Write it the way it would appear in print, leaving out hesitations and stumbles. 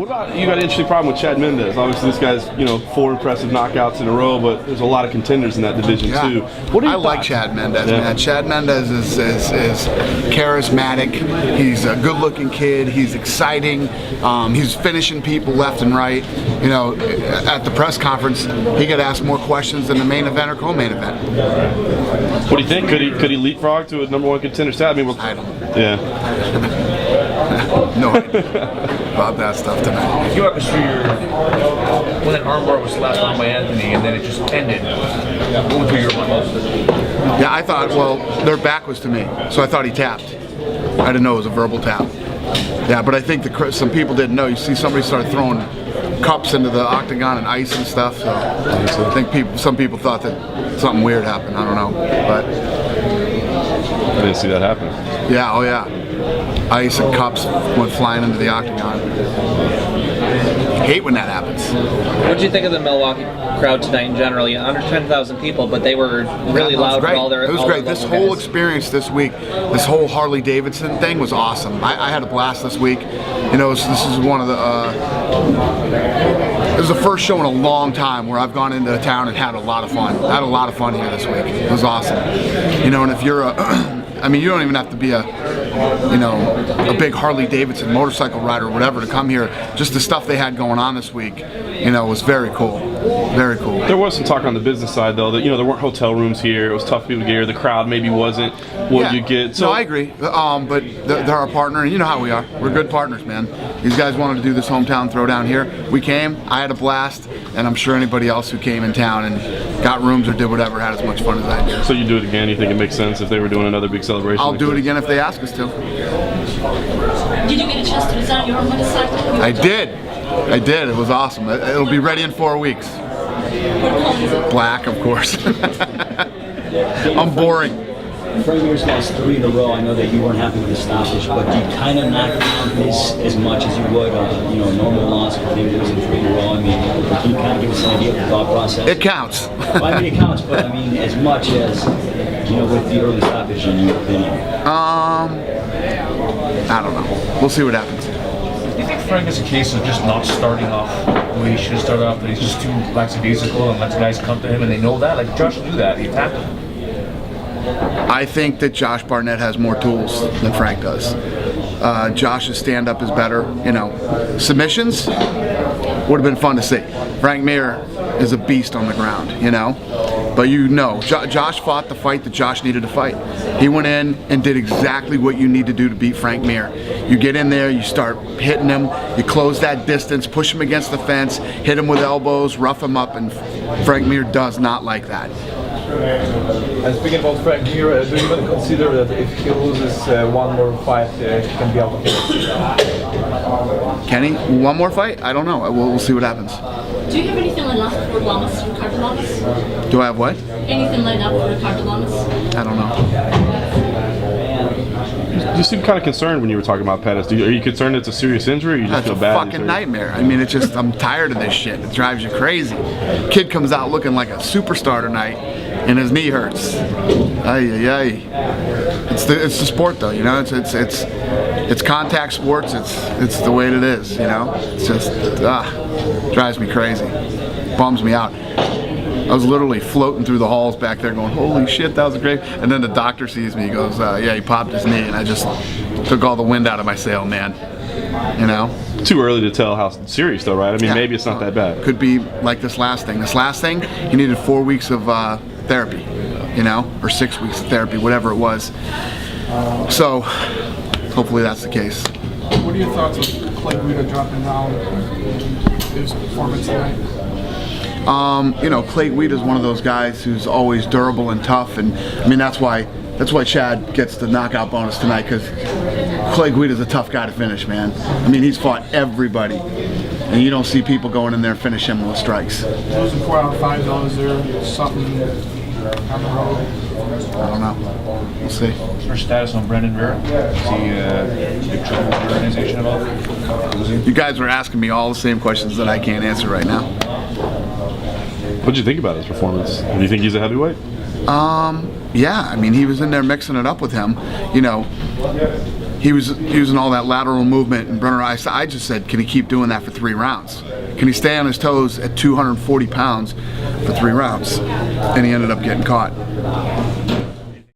What about, you got an interesting problem with Chad Mendez. Obviously, this guy's, 4 impressive knockouts in a row, but there's a lot of contenders in that division, too. What are your I like thoughts? Chad Mendez, man. Chad Mendez is charismatic. He's a good-looking kid. He's exciting. He's finishing people left and right. At the press conference, he got asked more questions than the main event or co-main event. What do you think? Could he leapfrog to a #1 contender status? I mean, I don't know. Yeah. No idea about that stuff tonight. If you walk us through when that armbar was slapped on by Anthony and then it just ended, what went through your mind? Yeah, I thought, well, their back was to me, so I thought he tapped. I didn't know it was a verbal tap. Yeah, but I think some people didn't know. You see somebody started throwing cups into the octagon and ice and stuff, so I think some people thought that something weird happened. I don't know, but I didn't see that happen. yeah, oh yeah. Ice and cups went flying into the octagon. Hate when that happens. What did you think of the Milwaukee crowd tonight in general? Under 10,000 people, but they were really loud for all their. It was great. This whole experience this week, this whole Harley Davidson thing was awesome. I had a blast this week. This is one of the. It was the first show in a long time where I've gone into town and had a lot of fun. I had a lot of fun here this week. It was awesome. And if you're a, you don't even have to be a big Harley Davidson motorcycle rider or whatever to come here. Just the stuff they had going on this week, was very cool. Very cool. There was some talk on the business side, though, that, there weren't hotel rooms here. It was tough for people to get here. The crowd maybe wasn't what you get. So no, I agree. But they're our partner, and you know how we are. We're good partners, man. These guys wanted to do this hometown throwdown here. We came. I had a blast, and I'm sure anybody else who came in town and got rooms or did whatever had as much fun as I did. So you do it again? You think it makes sense if they were doing another big celebration? I'll do it again if they ask us to. Did you get a chance to design your own motorcycle? I did. It was awesome. It'll be ready in 4 weeks. Black, of course. I'm boring. Frank Mir's lost 3 in a row. I know that you weren't happy with the stoppage, but do you kind of not count this as much as you would on a normal loss if they losing 3 in a row? Can you kind of give us an idea of the thought process? It counts. Well, it counts, but as much as with the early stoppage, in your opinion. I don't know. We'll see what happens. Do you think Frank is a case of just not starting off the way he should have started off, that he's just too lackadaisical and lets guys come to him and they know that? Like Josh knew that. He attacked him. I think that Josh Barnett has more tools than Frank does. Josh's stand-up is better. Submissions would have been fun to see. Frank Mir is a beast on the ground, But Josh fought the fight that Josh needed to fight. He went in and did exactly what you need to do to beat Frank Mir. You get in there, you start hitting him, you close that distance, push him against the fence, hit him with elbows, rough him up, and Frank Mir does not like that. And speaking about Frank Mir, do you even consider that if he loses one more fight, he can be out of here? Kenny, one more fight? I don't know. We'll see what happens. Do you have anything lined up for Ricardo Lamas? Do I have what? Anything lined up for Ricardo Lamas? I don't know. You seem kind of concerned when you were talking about Pettis. Are you concerned it's a serious injury, or you just That's feel a bad? fucking nightmare. I'm tired of this shit. It drives you crazy. Kid comes out looking like a superstar tonight, and his knee hurts. Ay. It's the sport, though. It's contact sports. It's the way it is. It's just drives me crazy. Bums me out. I was literally floating through the halls back there going, holy shit, that was great. And then the doctor sees me, he goes, yeah, he popped his knee, and I just took all the wind out of my sail, man. Too early to tell how serious, though, right? Maybe it's not that bad. Could be like this last thing. This last thing, he needed 4 weeks of therapy, or 6 weeks of therapy, whatever it was. So, hopefully that's the case. What are your thoughts on Clay Guida dropping down his performance tonight? Clay Guida is one of those guys who's always durable and tough, and that's why Chad gets the knockout bonus tonight, because Clay Guida is a tough guy to finish, man. He's fought everybody, and you don't see people going in there and finish him with strikes. Losing 4 out of 5, though, is there something on the road? I don't know. We'll see. What's your status on Brandon Vera? Is he big trouble with the organization about losing? You guys were asking me all the same questions that I can't answer right now. What'd you think about his performance? Do you think he's a heavyweight? Yeah, he was in there mixing it up with him. he was using all that lateral movement, and Brenner, I just said, can he keep doing that for 3 rounds? Can he stay on his toes at 240 pounds for 3 rounds? And he ended up getting caught.